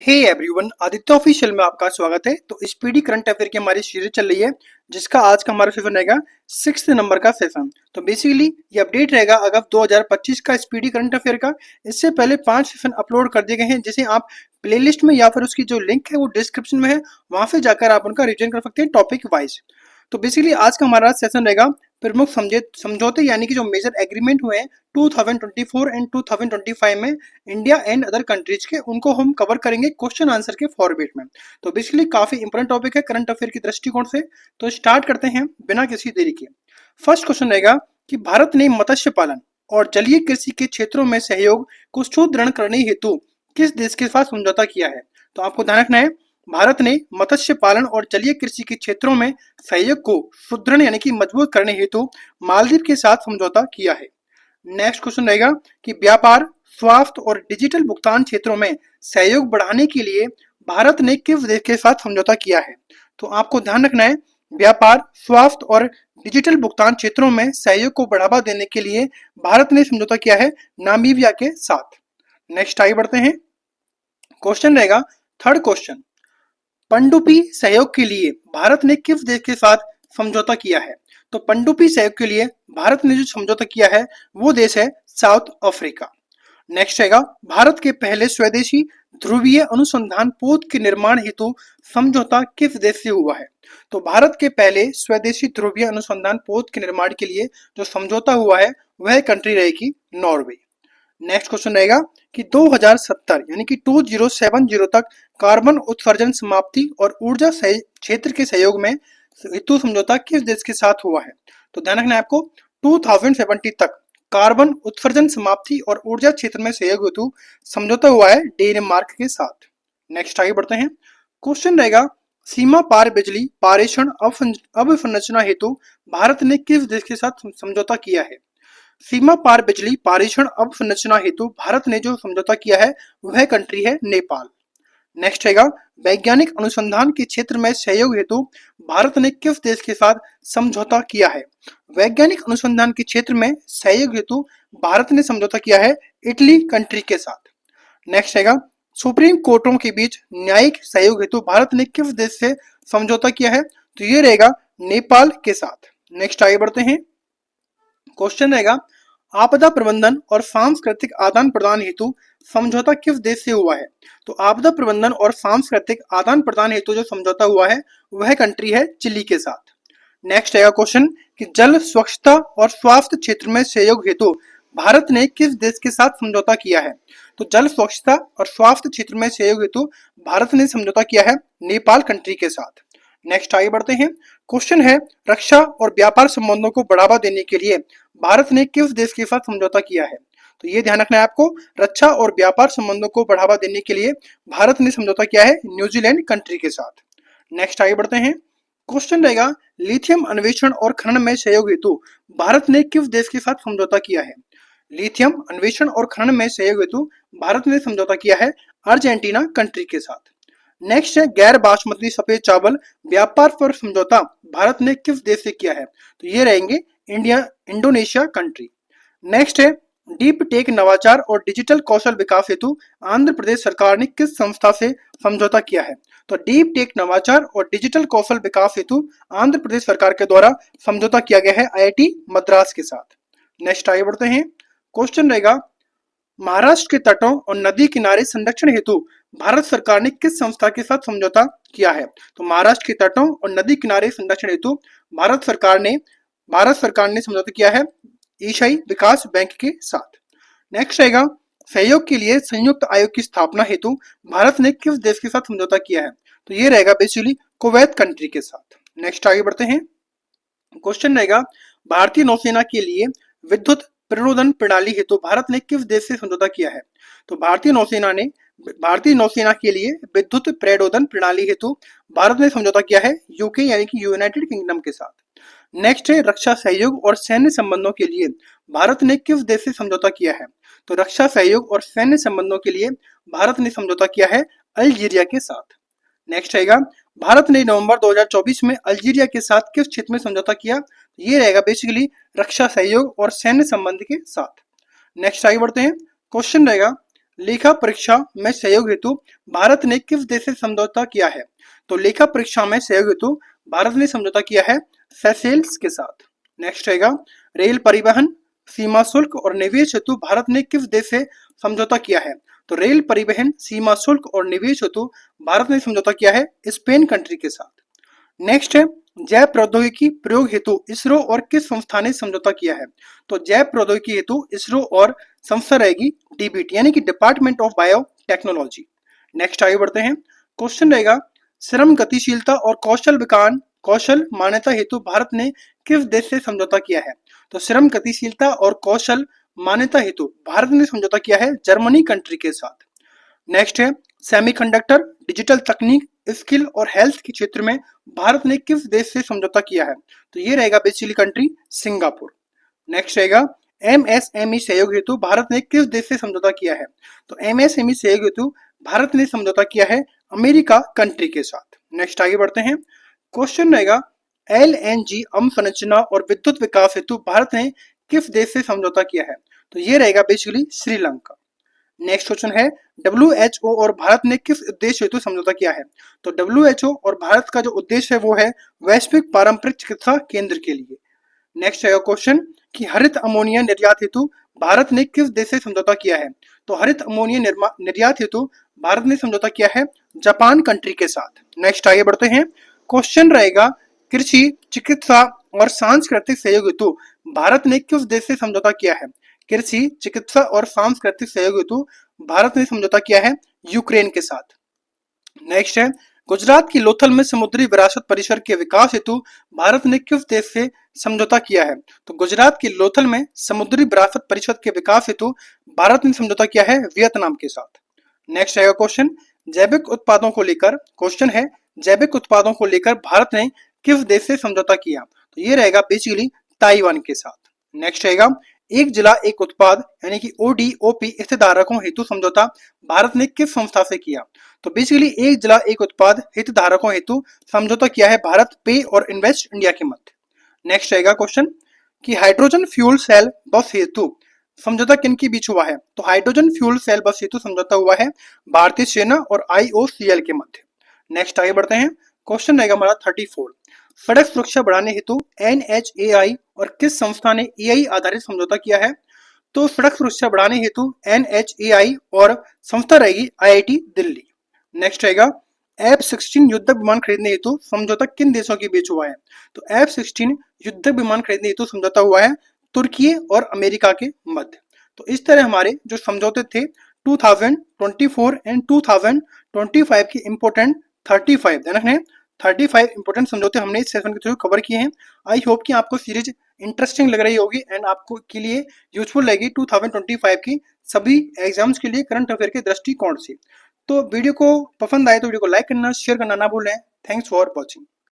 Hey everyone, Aditya official में आपका स्वागत है। तो स्पीडी करंट अफेयर की हमारी सीरीज चल रही है, जिसका आज का हमारा सेशन रहेगा 6 नंबर का सेशन। तो बेसिकली ये अपडेट रहेगा अगस्त 2025 का स्पीडी करंट अफेयर का। इससे पहले 5 सेशन अपलोड कर दिए गए हैं, जिसे आप प्लेलिस्ट में या फिर उसकी जो लिंक है वो डिस्क्रिप्शन में है, वहां से जाकर आप उनका रिविजन कर सकते हैं टॉपिक वाइज। तो बेसिकली आज का हमारा सेशन रहेगा प्रमुख समझौते यानी कि जो मेजर एग्रीमेंट हुए हैं 2024 एंड 2025 में इंडिया एंड अदर कंट्रीज के, उनको हम कवर करेंगे क्वेश्चन आंसर के फॉर्मेट में। तो बेसिकली काफी इंपॉर्टेंट टॉपिक है करंट अफेयर की दृष्टिकोण से। तो स्टार्ट करते हैं बिना किसी देरी के। फर्स्ट क्वेश्चन रहेगा कि भारत ने मत्स्य पालन और जलीय कृषि के क्षेत्रों में सहयोग को सुदृढ़ करने हेतु किस देश के साथ समझौता किया है। तो आपको ध्यान रखना है, भारत ने मत्स्य पालन और जलीय कृषि के क्षेत्रों में सहयोग को सुदृढ़ यानी कि मजबूत करने हेतु मालदीव के साथ समझौता किया है। नेक्स्ट क्वेश्चन रहेगा कि व्यापार, स्वास्थ्य और डिजिटल भुगतान क्षेत्रों में सहयोग बढ़ाने के लिए भारत ने किस देश के साथ समझौता किया है। तो आपको ध्यान रखना है, व्यापार, स्वास्थ्य और डिजिटल भुगतान क्षेत्रों में सहयोग को बढ़ावा देने के लिए भारत ने समझौता किया है नामीबिया के साथ। नेक्स्ट आगे बढ़ते हैं। क्वेश्चन रहेगा थर्ड क्वेश्चन, पनडुब्बी सहयोग के लिए भारत ने किस देश के साथ समझौता किया है। तो पनडुब्बी सहयोग के लिए भारत ने जो समझौता किया है वो देश है साउथ अफ्रीका। नेक्स्ट रहेगा, भारत के पहले स्वदेशी ध्रुवीय अनुसंधान पोत के निर्माण हेतु समझौता किस देश से हुआ है। तो भारत के पहले स्वदेशी ध्रुवीय अनुसंधान पोत के निर्माण के लिए जो समझौता हुआ है वह कंट्री रहेगी नॉर्वे। नेक्स्ट क्वेश्चन रहेगा कि 2070 यानी कि 2070 तक कार्बन उत्सर्जन समाप्ति और ऊर्जा क्षेत्र के सहयोग में हेतु समझौता किस देश के साथ हुआ है। तो ध्यान रखना है आपको, 2070 तक कार्बन उत्सर्जन समाप्ति और ऊर्जा क्षेत्र में सहयोग हेतु समझौता हुआ है डेनमार्क के साथ। नेक्स्ट आगे बढ़ते हैं। क्वेश्चन रहेगा, सीमा पार बिजली पारेषण अवसंरचना हेतु भारत ने किस देश के साथ समझौता किया है। सीमा पार बिजली पारेषण अवसंरचना हेतु भारत ने जो समझौता किया है वह कंट्री है नेपाल। नेक्स्ट रहेगा, वैज्ञानिक अनुसंधान के क्षेत्र में सहयोग हेतु भारत ने किस देश के साथ समझौता किया है। वैज्ञानिक अनुसंधान के क्षेत्र में सहयोग हेतु भारत ने समझौता किया है इटली कंट्री के साथ। नेक्स्ट रहेगा, सुप्रीम कोर्टों के बीच न्यायिक सहयोग हेतु भारत ने किस देश से समझौता किया है। तो ये रहेगा नेपाल के साथ। नेक्स्ट आगे बढ़ते हैं। क्वेश्चन रहेगा, आपदा प्रबंधन और सांस्कृतिक आदान प्रदान हेतु समझौता किस देश से हुआ है। तो आपदा प्रबंधन और सांस्कृतिक आदान प्रदान हेतु जो समझौता हुआ है वह कंट्री है चिली के साथ। नेक्स्ट रहेगा क्वेश्चन कि जल स्वच्छता और स्वास्थ्य क्षेत्र में सहयोग हेतु भारत ने किस देश के साथ समझौता किया है। तो जल स्वच्छता और स्वास्थ्य क्षेत्र में सहयोग हेतु भारत ने समझौता किया है नेपाल कंट्री के साथ। नेक्स्ट आगे बढ़ते हैं। क्वेश्चन है, रक्षा और व्यापार संबंधों को बढ़ावा देने के लिए भारत ने किस देश के साथ समझौता किया है। तो ये ध्यान रखना है आपको, रक्षा और व्यापार संबंधों को बढ़ावा देने के लिए भारत ने समझौता किया है न्यूजीलैंड कंट्री के साथ। नेक्स्ट आगे बढ़ते हैं। क्वेश्चन रहेगा, लिथियम अन्वेषण और खनन में सहयोग हेतु भारत ने किस देश के साथ समझौता किया है। लिथियम अन्वेषण और खनन में सहयोग हेतु भारत ने समझौता किया है अर्जेंटीना कंट्री के साथ। नेक्स्ट है, गैर बासमती सफेद चावल व्यापार पर समझौता भारत ने किस देश से किया है। तो ये रहेंगे इंडोनेशिया कंट्री। नेक्स्ट है, डीप टेक नवाचार और डिजिटल कौशल विकास हेतु आंध्र प्रदेश सरकार ने किस संस्था से समझौता किया है। तो डीप टेक नवाचार और डिजिटल कौशल विकास हेतु आंध्र प्रदेश सरकार के द्वारा समझौता किया गया है आईआईटी मद्रास के साथ। नेक्स्ट आगे बढ़ते हैं। क्वेश्चन रहेगा, महाराष्ट्र के तटों और नदी किनारे संरक्षण हेतु भारत सरकार ने किस संस्था के साथ समझौता किया है। तो महाराष्ट्र के तटों और नदी किनारे संरक्षण हेतु भारत सरकार ने समझौता किया है एशियाई विकास बैंक के साथ। नेक्स्ट रहेगा, सहयोग के लिए संयुक्त आयोग की स्थापना हेतु भारत ने किस देश के साथ समझौता किया है। तो ये रहेगा बेसिकली कुवैत कंट्री के साथ। नेक्स्ट आगे बढ़ते हैं। क्वेश्चन रहेगा, भारतीय नौसेना के लिए विद्युत प्रणोदन प्रणाली हेतु भारत ने किस देश से समझौता किया है। तो भारतीय नौसेना के लिए विद्युत प्रणोदन प्रणाली हेतु भारत ने समझौता किया है यूके यानी कि यूनाइटेड किंगडम के साथ। नेक्स्ट है, रक्षा सहयोग और सैन्य संबंधों के लिए भारत ने किस देश से समझौता किया है। तो रक्षा सहयोग और सैन्य संबंधों के लिए भारत ने समझौता किया है अल्जीरिया के साथ। नेक्स्ट रहेगा, भारत ने नवंबर 2024 में अल्जीरिया के साथ किस क्षेत्र में समझौता किया। ये रहेगा बेसिकली रक्षा सहयोग और सैन्य संबंध के साथ। नेक्स्ट आगे बढ़ते हैं। क्वेश्चन रहेगा, लेखा परीक्षा में सहयोग हेतु भारत ने किस देश से समझौता किया है? तो लेखा परीक्षा में सहयोग हेतु भारत ने समझौता किया है सेशेल्स के साथ। नेक्स्ट रहेगा रेल परिवहन, सीमा शुल्क और निवेश हेतु भारत ने किस देश से समझौता किया है? तो रेल परिवहन, सीमा शुल्क और निवेश हेतु भारत ने समझौता किया है स्पेन कंट्री के साथ। नेक्स्ट है जैव प्रौद्योगिकी प्रयोग हेतु इसरो और किस संस्था ने समझौता किया है? तो जैव प्रौद्योगिकी हेतु इसरो और संस्था रहेगी डीबीटी यानी कि department of bio technology. Next आगे बढ़ते हैं। क्वेश्चन रहेगा श्रम गतिशीलता और कौशल मान्यता हेतु भारत ने किस देश से समझौता किया है? तो श्रम गतिशीलता और कौशल मान्यता हेतु भारत ने समझौता किया है जर्मनी कंट्री के साथ। नेक्स्ट है सेमीकंडक्टर, डिजिटल तकनीक, स्किल और हेल्थ के क्षेत्र में भारत ने किस देश से समझौता किया है? तो ये रहेगा बेसिकली कंट्री सिंगापुर। नेक्स्ट रहेगा एमएसएमई सहयोग हेतु भारत ने किस देश से समझौता किया है? तो एमएसएमई सहयोग हेतु भारत ने समझौता किया है अमेरिका कंट्री के साथ। नेक्स्ट आगे बढ़ते हैं। क्वेश्चन रहेगा एलएनजी अवसंरचना और विद्युत विकास हेतु भारत ने किस देश से समझौता किया है? तो ये रहेगा बेसिकली श्रीलंका। नेक्स्ट क्वेश्चन है WHO और भारत ने किस उद्देश्य हेतु समझौता किया है? तो WHO और भारत का जो उद्देश्य है वो है वैश्विक पारंपरिक चिकित्सा केंद्र के लिए। नेक्स्ट है क्वेश्चन कि हरित अमोनिया निर्यात हेतु भारत ने किस देश से समझौता किया है? तो हरित अमोनिया निर्यात हेतु भारत ने समझौता किया है जापान कंट्री के साथ। नेक्स्ट आगे बढ़ते हैं। क्वेश्चन रहेगा कृषि, चिकित्सा और सांस्कृतिक सहयोग हेतु भारत ने किस देश से समझौता किया है? कृषि, चिकित्सा और सांस्कृतिक सहयोग हेतु भारत ने समझौता किया है यूक्रेन के साथ। नेक्स्ट है गुजरात की लोथल में समुद्री विरासत परिसर के विकास हेतु भारत ने किस देश से समझौता किया है? तो गुजरात की लोथल में समुद्री विरासत परिषद के विकास हेतु भारत ने समझौता किया है वियतनाम के साथ। नेक्स्ट है क्वेश्चन जैविक उत्पादों को लेकर, क्वेश्चन है जैविक उत्पादों को लेकर भारत ने किस देश से समझौता किया? तो ये रहेगा बेसिकली ताइवान के साथ। नेक्स्ट रहेगा एक जिला एक उत्पाद यानी कि ODOP हितधारकों हेतु समझौता भारत ने किस संस्था से किया? तो बेसिकली एक जिला एक उत्पाद हितधारकों हेतु समझौता किया है भारत पे और इन्वेस्ट इंडिया के मध्य। नेक्स्ट रहेगा क्वेश्चन कि हाइड्रोजन फ्यूल सेल बस हेतु समझौता किन के बीच हुआ है? तो हाइड्रोजन फ्यूल सेल बस हेतु समझौता हुआ है भारतीय सेना और IOCL के मध्य। नेक्स्ट आगे बढ़ते हैं। क्वेश्चन रहेगा हमारा 34 सड़क सुरक्षा बढ़ाने हेतु NHAI और किस संस्था ने AI आधारित समझौता किया है? तो सड़क सुरक्षा बढ़ाने हेतु NHAI और संस्था रहेगी IIT दिल्ली। नेक्स्ट रहेगा F-16 युद्धक विमान खरीदने हेतु समझौता किन देशों के बीच हुआ है? तो F-16 युद्धक विमान खरीदने हेतु समझौता हुआ है तुर्की और अमेरिका के मध्य। तो इस तरह हमारे जो समझौते थे 2024 एंड 2025 के इंपोर्टेंट 35 इंपोर्टेंट समझौते हमने इस सेशन के थ्रू कवर किए हैं। आई होप कि आपको सीरीज इंटरेस्टिंग लग रही होगी एंड आपको के लिए यूजफुल लगेगी 2025 की सभी एग्जाम्स के लिए करंट अफेयर के दृष्टिकोण से। तो वीडियो को पसंद आए तो वीडियो को लाइक करना, शेयर करना ना भूलें। Thanks for watching.